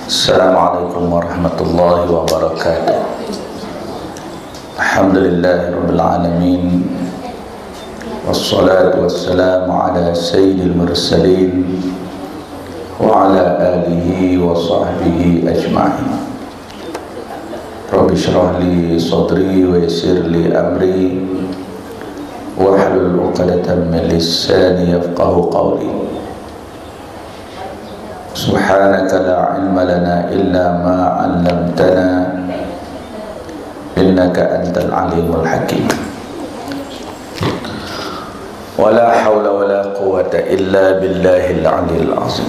Assalamualaikum warahmatullahi wabarakatuh. Alhamdulillahirabbil alamin. Wassalatu wassalamu ala sayyidil mursalin wa ala alihi wa sahbihi ajma'in. Rabbi shrah li sadri wa yassir li amri wahlul 'uqdatam min lisani yafqahu qawli. Subhanaka la ilma lana illa ma 'allamtana innaka antal alimul hakim. Wala hawla wala quwwata illa billahil aliyil azim.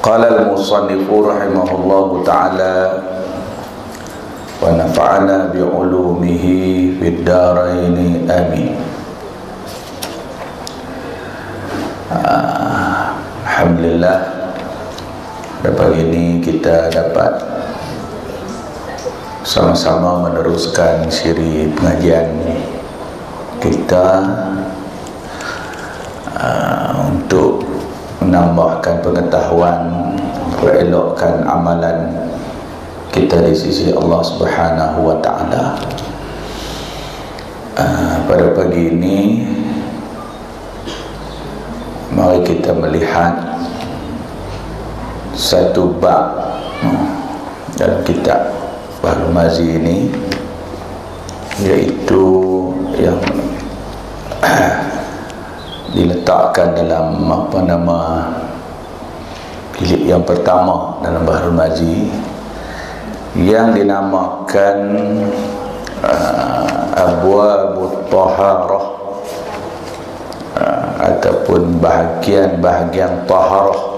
Qala al-musannifu rahimahullahu ta'ala wa nafa'ana bi'ulumihi fid dharain amin. Alhamdulillah, pada pagi ini kita dapat sama-sama meneruskan siri pengajian kita untuk menambahkan pengetahuan, elokkan amalan kita di sisi Allah Subhanahu wa ta'ala. Pada pagi ini mari kita melihat satu bab dalam kitab Bahrul Mazi ini, yaitu yang diletakkan dalam jilid yang pertama dalam Bahrul Mazi, yang dinamakan Abwabut Taharah, ataupun bahagian taharah.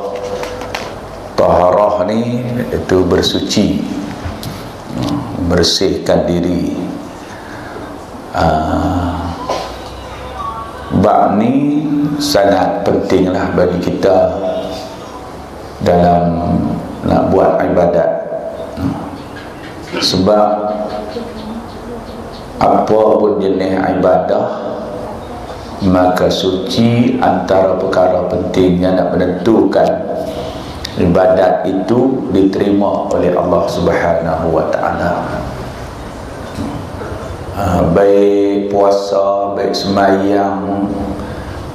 Taharah ni itu bersuci, bersihkan diri. Bab ni sangat pentinglah bagi kita dalam nak buat ibadat, sebab apa pun jenis ibadah, maka suci antara perkara penting yang nak menentukan ibadat itu diterima oleh Allah Subhanahu wa ta'ala. Baik puasa, baik sembahyang,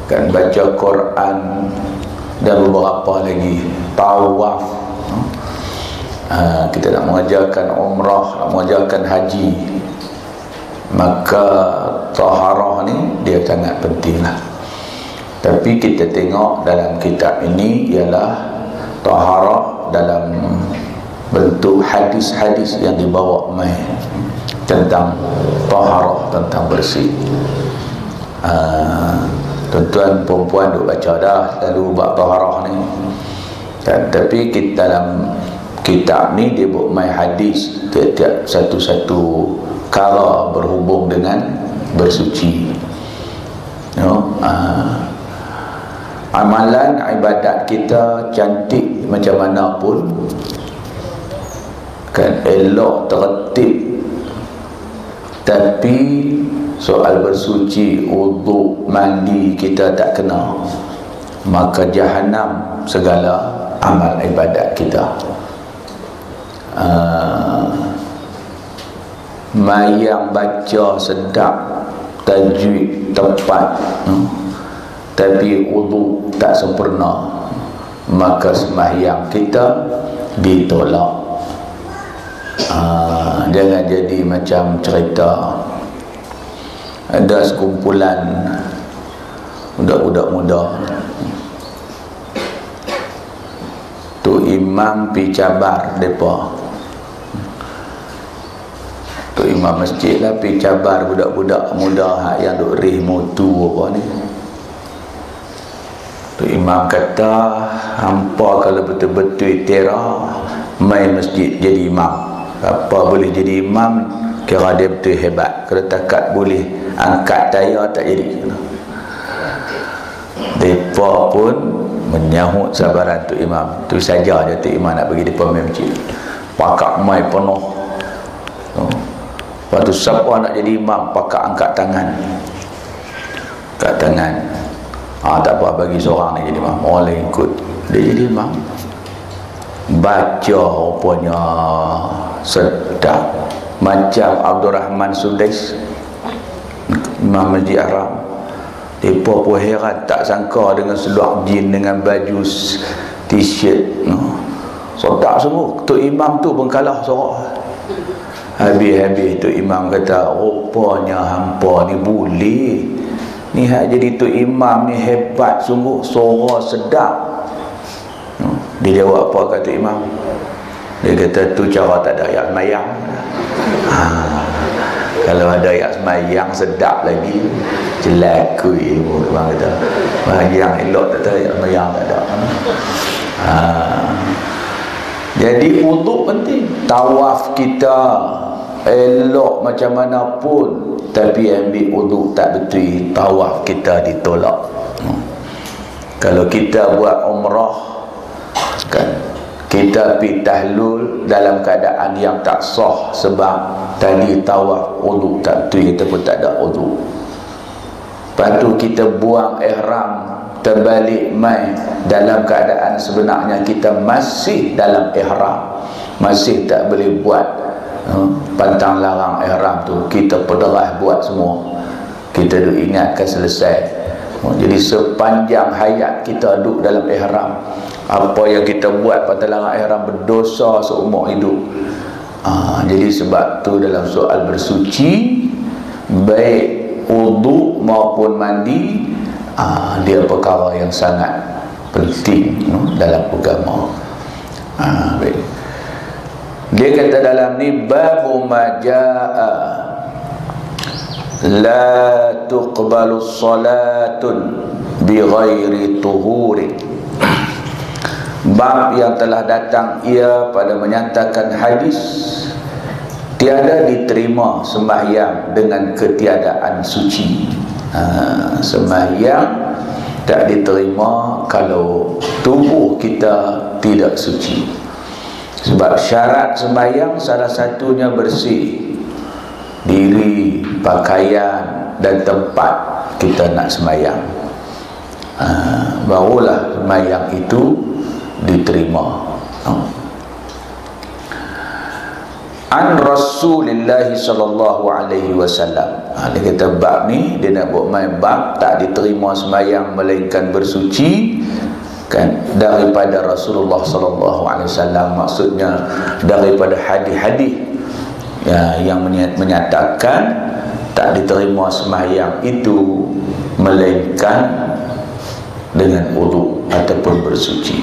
kan, baca Quran, dan beberapa lagi, tawaf. Kita nak mengajarkan umrah, nak mengajarkan haji, maka taharah ni dia sangat penting lah. Tapi kita tengok dalam kitab ini ialah taharah dalam bentuk hadis-hadis yang dibawa mai tentang taharah, tentang bersih. Tuan-tuan perempuan duk baca dah selalu bab taharah ni, tapi kita dalam kitab ni dia buat mai hadis tiap-tiap satu-satu kala berhubung dengan bersuci. Amalan ibadat kita cantik macam mana pun, kan, elok, tertib, tapi soal bersuci, wudu, mandi kita tak kena, maka jahanam segala amal ibadat kita. Mayang baca sedap, tajwid tepat, tapi wudu tak sempurna, maka sembahyang kita ditolak. Jangan jadi macam cerita ada sekumpulan budak-budak muda, tu imam pi cabar depa, tu imam masjid lah pi cabar budak-budak muda yang duk rih mutu apa ni. Tu imam kata, hampa kalau betul-betul tera main masjid jadi imam, apa boleh jadi imam, kira dia betul hebat. Kalau takat boleh angkat tayar tak jadi. Mereka pun menyahut sabaran tu imam. Tu saja je tu imam nak bagi mereka main masjid, pakak mai penuh. Lepas tu siapa nak jadi imam, pakak angkat tangan. Angkat tangan. Tak apa, bagi seorang ni jadi imam, orang lain ikut. dia jadi imam. Baca rupanya sedap, macam Abdul Rahman Sudais, Imam Masjid Haram. Mereka pun heran, tak sangka dengan seluar jin, dengan baju t-shirt, sedap sungguh. Tok Imam tu pun kalah sorak. Habis-habis Tok Imam kata, rupanya hampa ni boleh, ni hak jadi Tok Imam ni hebat sungguh, suara sedap. Dia jawab apa kata Imam? Dia kata, tu cara tak ada ayat semayang. Kalau ada ayat semayang sedap lagi, jelakui. Imam kata, yang elok tak ada ayat semayang, tak ada. Jadi wuduk penting. Tawaf kita elok macam mana pun, tapi ambil wuduk tak betul, tawaf kita ditolak. Kalau kita buat umrah kan, kita pergi tahlul dalam keadaan yang tak sah sebab tadi tawaf wuduk tak betul, kita pun tak ada wuduk. Lepas tu kita buang ihram, terbalik mai dalam keadaan sebenarnya kita masih dalam ihram, masih tak boleh buat pantang larang ihram tu, kita pederah buat semua, kita duk ingatkan selesai. Jadi sepanjang hayat kita duduk dalam ihram, apa yang kita buat pantang larang ihram berdosa seumur hidup. Jadi sebab tu dalam soal bersuci, baik wudu maupun mandi, dia perkara yang sangat penting dalam agama. Baik. Dia kata dalam ni, babu majaa la tuqbalu salatun bi ghairi tuhurin. Bab yang telah datang ia pada menyatakan hadis tiada diterima sembahyang dengan ketiadaan suci. Sembahyang tak diterima kalau tubuh kita tidak suci. Sebab syarat sembahyang salah satunya bersih diri, pakaian dan tempat kita nak sembahyang. Barulah sembahyang itu diterima. An Rasulillah sallallahu alaihi wasallam. Dia kata bab ni dia nak buat main bab tak diterima sembahyang melainkan bersuci kan, daripada Rasulullah sallallahu alaihi wasallam, maksudnya daripada hadis-hadis yang menyatakan tak diterima sembahyang itu melainkan dengan wudu ataupun bersuci.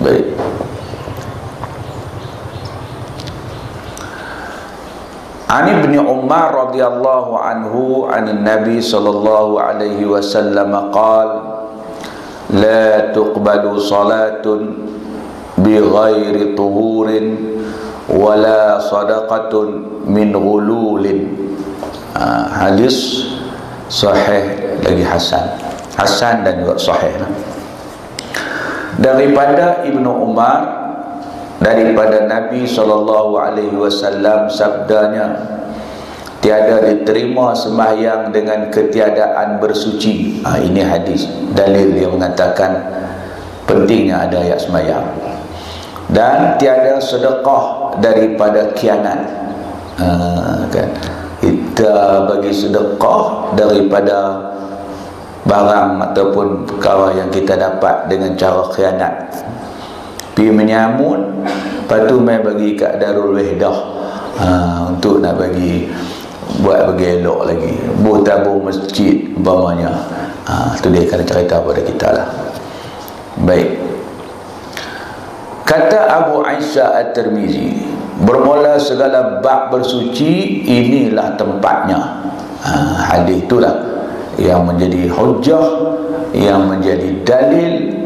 Baik. An Ibn Umar radhiyallahu anhu an Nabi sallallahu alaihi wasallam qala la tuqbalu salatun bi ghairi tuhurin wala sadaqatun min ghululin. Hadis sahih lagi hasan dan juga sahih. Daripada Ibnu Umar, daripada Nabi SAW sabdanya, tiada diterima sembahyang dengan ketiadaan bersuci. Ini hadis, dalil yang mengatakan pentingnya ada ayat sembahyang. Dan tiada sedekah daripada khianat. Kan? Kita bagi sedekah daripada barang ataupun perkara yang kita dapat dengan cara khianat. Pergi menyamun, lepas tu mai bagi kat Darul Wahdah untuk nak bagi buat bagi elok lagi, buat tabung masjid umpamanya. Tu dia akan cerita pada kita lah. Baik. Kata Abu Aisyah At-Tirmizi, bermula segala bab bersuci inilah tempatnya. Hadis itulah yang menjadi hujjah, yang menjadi dalil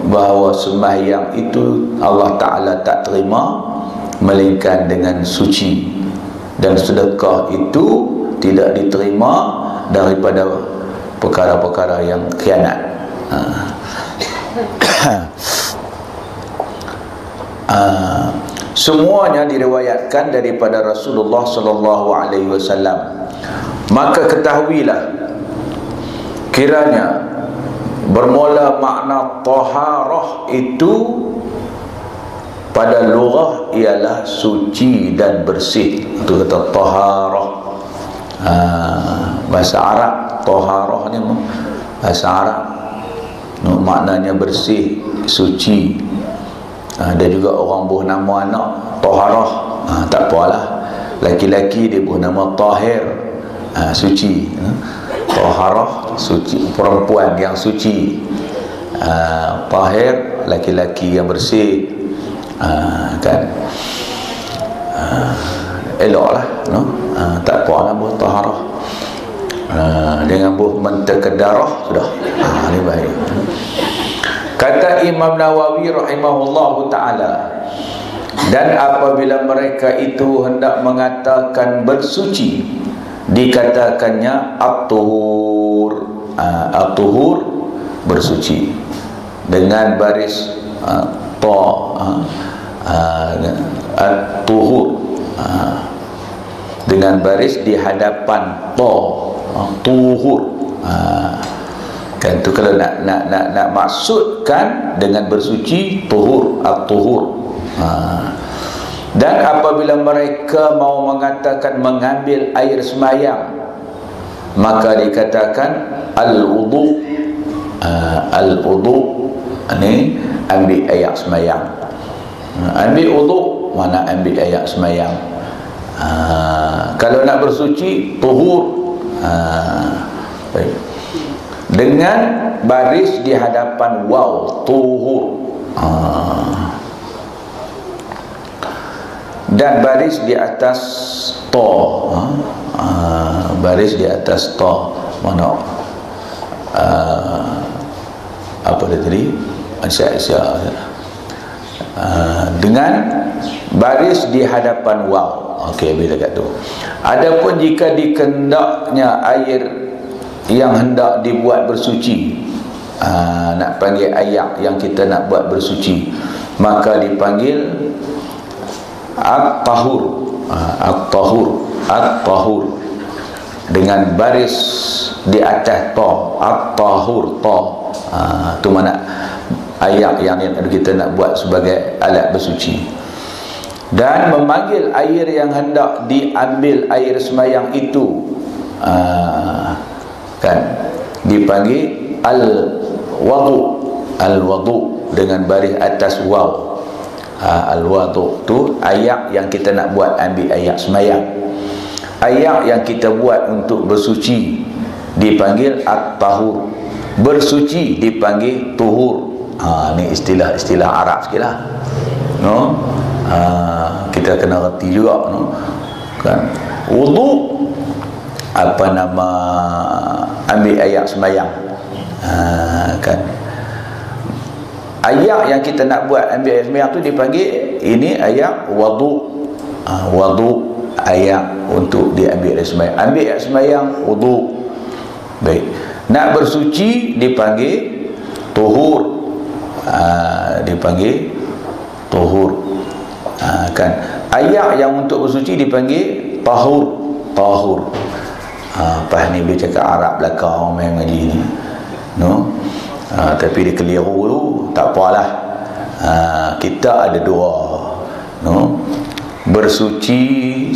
bahawa sembahyang itu Allah Ta'ala tak terima melainkan dengan suci, dan sedekah itu tidak diterima daripada perkara-perkara yang khianat. Semuanya diriwayatkan daripada Rasulullah sallallahu alaihi wasallam. Maka ketahuilah kiranya Bermula makna taharah itu pada lughah ialah suci dan bersih. Itu kata taharah. Bahasa Arab taharah ni bahasa Arab, maknanya bersih, suci. Ada juga orang buh nama anak taharah. Tak apalah, laki-laki dia buh nama tahir, suci. Taharah, suci, perempuan yang suci. Tahir, laki-laki yang bersih. Kan eloklah, tak apalah buh taharah. Dengan buh mentakadarah sudah. Ini baik. Kata Imam Nawawi rahimahullahu ta'ala, dan apabila mereka itu hendak mengatakan bersuci, dikatakannya at-tuhur. At-tuhur, bersuci, dengan baris ta, at-tuhur, dengan baris di hadapan ta, tuhur. Kan tu kalau nak maksudkan dengan bersuci, tuhur, at-tuhur. Dan apabila mereka mau mengatakan mengambil air semayang, maka dikatakan al-wudu. Al-wudu ni ambil air semayang. Ambil wudu mana ambil air semayang. Kalau nak bersuci, tuhur. Baik. Dengan baris di hadapan waw, tuhur. Dan baris di atas ta, baris di atas ta. Mana apa dia tadi? Dengan baris di hadapan waw. Okey, bila kat tu. Adapun jika dikendaknya air yang hendak dibuat bersuci, nak panggil air yang kita nak buat bersuci, maka dipanggil at-tahur. At-tahur, at-tahur, dengan baris di atas ta, at-tahur, ta. Tu mana air yang kita nak buat sebagai alat bersuci. Dan memanggil air yang hendak diambil air semayang itu, kan, dipanggil al-wadu. Al-wadu dengan baris atas waw. Al-wadu tu air yang kita nak buat ambil air semayang. Air yang kita buat untuk bersuci dipanggil at-tahur. Bersuci dipanggil tuhur. Ni istilah-istilah Arab sikit lah, kita kena reti juga, kan. Wudu, apa nama, ambil air semayang, kan. Air yang kita nak buat ambil air semayang tu dipanggil, ini air wudu. Wudu, air untuk diambil air semayang. Ambil air semayang, wudu. Baik. Nak bersuci dipanggil tuhur. Dipanggil tuhur. Kan. Air yang untuk bersuci dipanggil tahur. Tahur. Pas ni boleh cakap Arab belakang main ngaji ni, tapi dia keliru tu, tak apalah. Kita ada dua, bersuci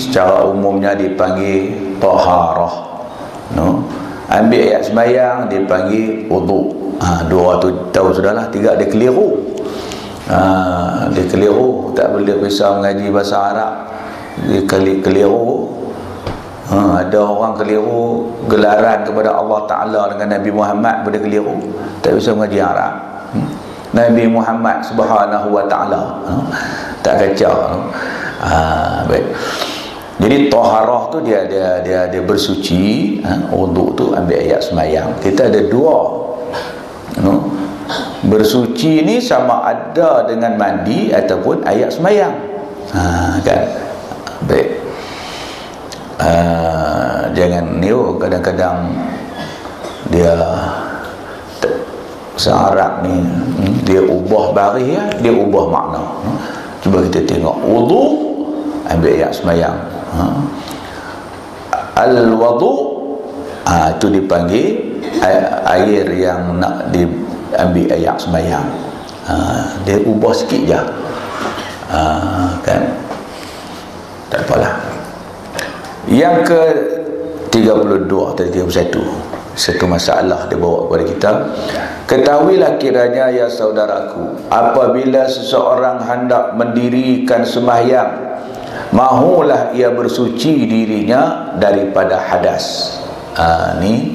secara umumnya dipanggil taharah, ambil ayat sembahyang dipanggil wudu. Dua tu tahu sudahlah. Tiga dia keliru. Dia keliru, tak boleh bisa mengaji bahasa Arab, dia keliru. Ada orang keliru gelaran kepada Allah Ta'ala dengan Nabi Muhammad, boleh keliru, tak bisa mengaji Arab. Nabi Muhammad Subhanahu Wa Ta'ala, tak kacau. Baik. Jadi taharah tu dia bersuci. Wudu tu ambil ayat semayang. Kita ada dua, bersuci ni sama ada dengan mandi ataupun ayat semayang, kan. Baik. Jangan ni, kadang-kadang dia searab ni, dia ubah baris, dia ubah makna. Cuba kita tengok. Wudu ambil ayat semayang. Al-wudu itu dipanggil air yang nak diambil air sembahyang. Dia ubah sikit je. Kan, tak apalah. Yang ke 32 atau 31, satu masalah dia bawa kepada kita. Ketahuilah kiranya ya saudaraku, apabila seseorang hendak mendirikan sembahyang, mahulah ia bersuci dirinya daripada hadas. Ni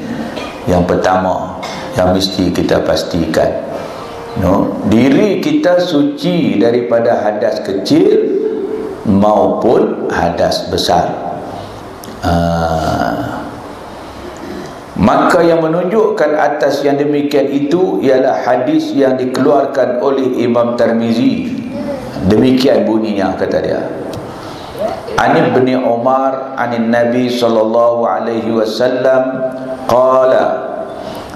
yang pertama yang mesti kita pastikan. Diri kita suci daripada hadas kecil maupun hadas besar. Maka yang menunjukkan atas yang demikian itu ialah hadis yang dikeluarkan oleh Imam Tirmizi. Demikian bunyinya, kata dia. An Ibn Umar anin Nabi sallallahu alaihi wasallam qala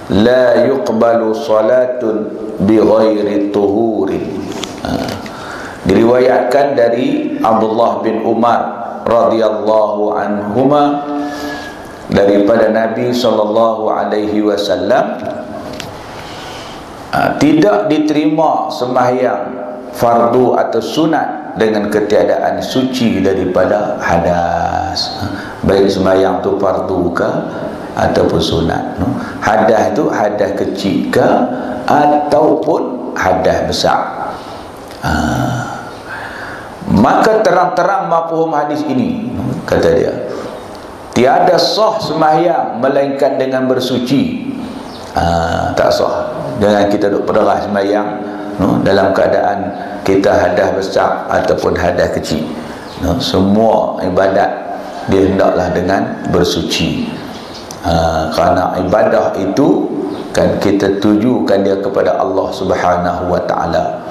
la yuqbalu salatun bighairi tuhurin. Diriwayatkan dari Abdullah bin Umar radhiyallahu anhuma daripada Nabi sallallahu alaihi wasallam, tidak diterima sembahyang fardu atau sunat dengan ketiadaan suci daripada hadas. Baik sembahyang tu fardu ke ataupun sunat. Hadas itu hadas kecil ke ataupun hadas besar. Maka terang-terang mafhum hadis ini, kata dia, tiada sah sembahyang melainkan dengan bersuci. Tak sah dengan kita duk perderah sembahyang dalam keadaan kita hadas besar ataupun hadas kecil. Semua ibadat dia hendaklah dengan bersuci. Kerana ibadah itu kan kita tujukan dia kepada Allah Subhanahu wa taala.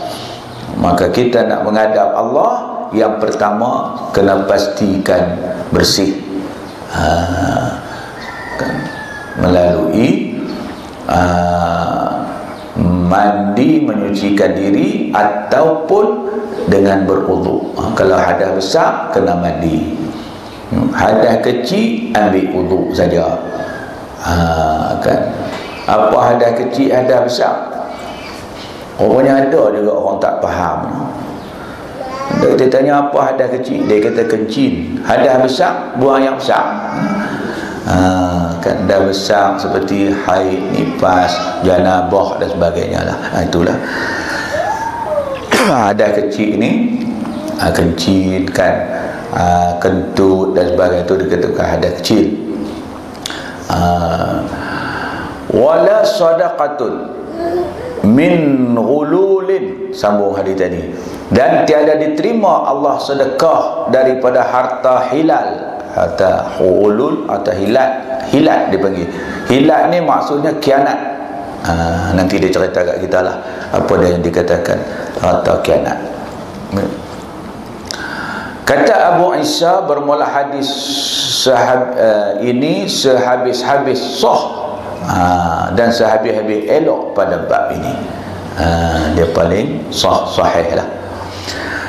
Maka kita nak menghadap Allah, yang pertama kena pastikan bersih. Kan, melalui mandi, menyucikan diri ataupun dengan berwuduk. Kalau hadas besar kena mandi, hadas kecil ambil wuduk saja. Kan, apa hadas kecil, hadas besar? Rupanya ada juga orang tak faham. Dia tanya apa hadas kecil, dia kata kencing. Hadas besar, buang yang besar. Kan dah besar seperti haid, nifas, janabah dan sebagainya lah. Itulah. Hadas kecil ni kencing kan, kentut dan sebagainya, itu dikatakan hadas kecil. Wala sadaqatun min ghululin, sambung hadis tadi, dan tiada diterima Allah sedekah daripada harta hilal. Harta hulul atau hilat. Hilat dipanggil. Hilat ni maksudnya khianat. Nanti dia cerita kat kita lah apa dia yang dikatakan harta khianat. Kata Abu Isa, bermula hadis ini sehabis-habis sah, dan sehabis-habis elok pada bab ini. Dia paling sahih lah.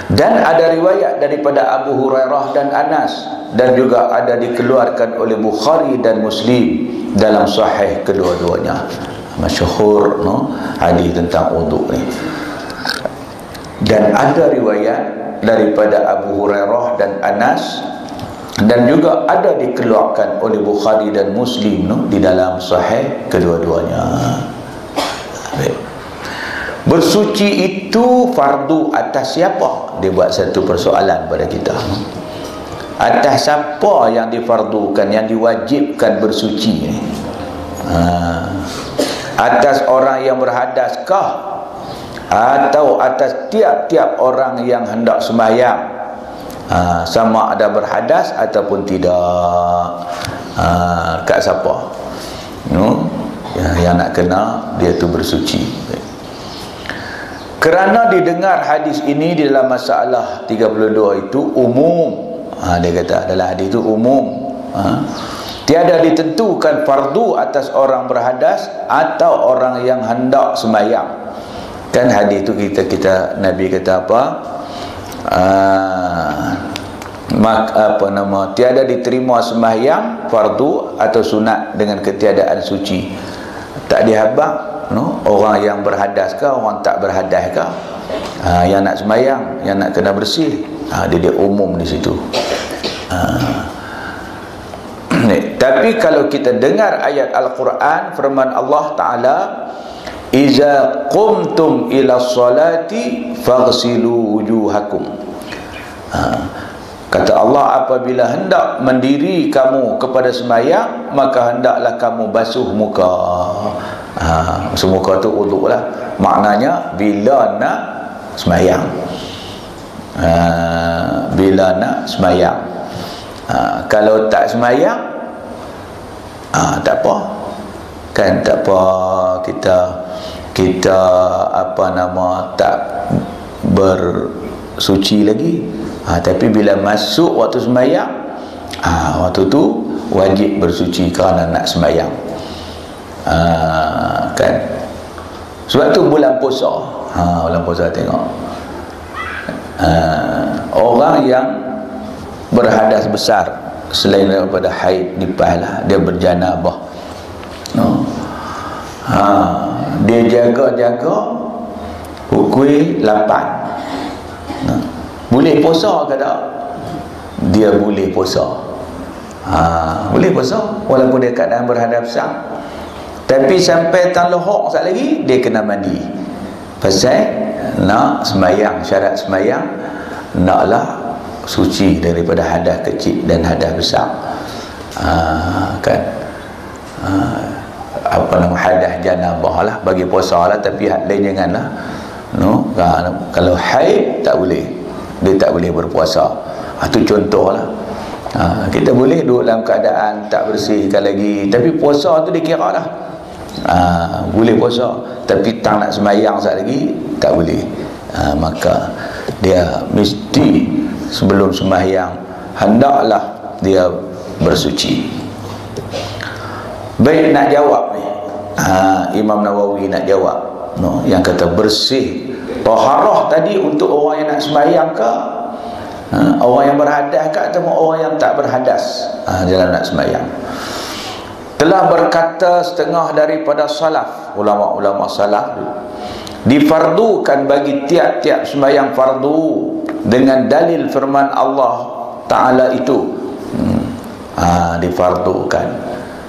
Dan ada riwayat daripada Abu Hurairah dan Anas, dan juga ada dikeluarkan oleh Bukhari dan Muslim dalam sahih kedua-duanya. Masyhur hadis tentang wuduk ni. Dan ada riwayat daripada Abu Hurairah dan Anas, dan juga ada dikeluarkan oleh Bukhari dan Muslim di dalam sahih kedua-duanya. Bersuci itu fardu atas siapa? Dia buat satu persoalan pada kita. Atas siapa yang difardukan, yang diwajibkan bersuci ni? Atas orang yang berhadaskah, atau atas tiap-tiap orang yang hendak sembahyang, sama ada berhadas ataupun tidak? Kat siapa? Yang nak kena dia tu bersuci. Kerana didengar hadis ini di dalam masalah 32 itu umum. Dia kata dalam hadis itu umum. Tiada ditentukan fardu atas orang berhadas atau orang yang hendak sembahyang. Kan hadis itu kita Nabi kata apa? Tiada diterima sembahyang fardu atau sunat dengan ketiadaan suci. tak dihabaq, no? Orang yang berhadas ke, orang tak berhadas ke, yang nak sembahyang, yang nak kena bersih, dia umum di situ. Tapi kalau kita dengar ayat Al-Quran, firman Allah Ta'ala, iza qumtum ila salati faghsilu wujuhakum. Kata Allah, apabila hendak mendiri kamu kepada sembahyang, maka hendaklah kamu basuh muka. Basuh muka tu wudu lah. Maknanya bila nak sembahyang, bila nak sembahyang. Kalau tak sembahyang, tak apa kan, tak apa, kita apa nama, tak bersuci lagi. Tapi bila masuk waktu sembahyang, waktu tu wajib bersuci kerana nak sembahyang. Kan, sebab tu bulan puasa, bulan puasa tengok, orang yang berhadas besar selain daripada haid, nifas lah, dia berjanabah, no? Dia jaga-jaga pukul 8, no? Boleh puasa ke tak? Dia boleh puasa, boleh puasa walaupun dia keadaan berhadas besar. Tapi sampai tan lohok sekali lagi, dia kena mandi. Pasal nak sembahyang, syarat sembahyang naklah suci daripada hadas kecil dan hadas besar. Kan, apa nama, hadas janabah lah, bagi puasa lah, tapi had lain janganlah, no? Kalau haid tak boleh, dia tak boleh berpuasa. Itu contoh lah. Kita boleh duduk dalam keadaan tak bersihkan lagi, tapi puasa tu dikira lah. Boleh puasa, tapi tak nak sembahyang sekali lagi, tak boleh. Maka dia mesti sebelum sembahyang hendaklah dia bersuci. Baik, nak jawab ni, Imam Nawawi nak jawab, no, yang kata bersih taharah tadi untuk orang yang nak sembahyang ke, orang yang berhadas ke, atau orang yang tak berhadas dalam nak sembahyang. Telah berkata setengah daripada salaf, ulama-ulama salaf, difardukan bagi tiap-tiap sembahyang fardu dengan dalil firman Allah Ta'ala itu. Difardukan.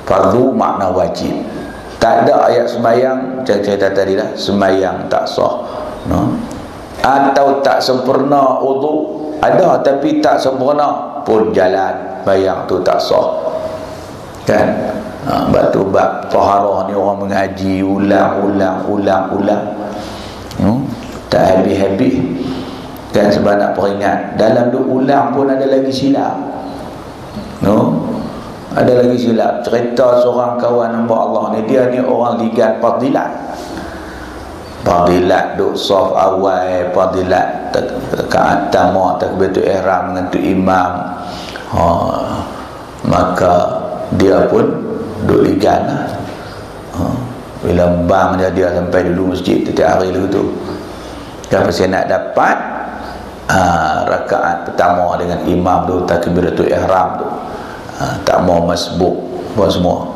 Fardu makna wajib. Tak ada ayat sembahyang cerita tadi lah, sembahyang tak sah, no? Atau tak sempurna wudu, ada tapi tak sempurna pun jalan, bayang tu tak sah, kan? Batu bab taharah ni orang mengaji ulang, tak habis-habis, kan? Sebab nak peringat, dalam duk ulang pun ada lagi silap, no? Ada lagi silap. Cerita seorang kawan hamba Allah ni, dia ni orang ligan fadilat, duk saf awal, fadilat rakaat pertama takbiratul ihram dengan tu imam. Maka dia pun duk ligan lah. Bila bang dia sampai dulu masjid setiap hari lagu tu, dan pasal nak dapat rakaat pertama dengan imam tu takbiratul ihram tu, tak mau masbuk buat semua.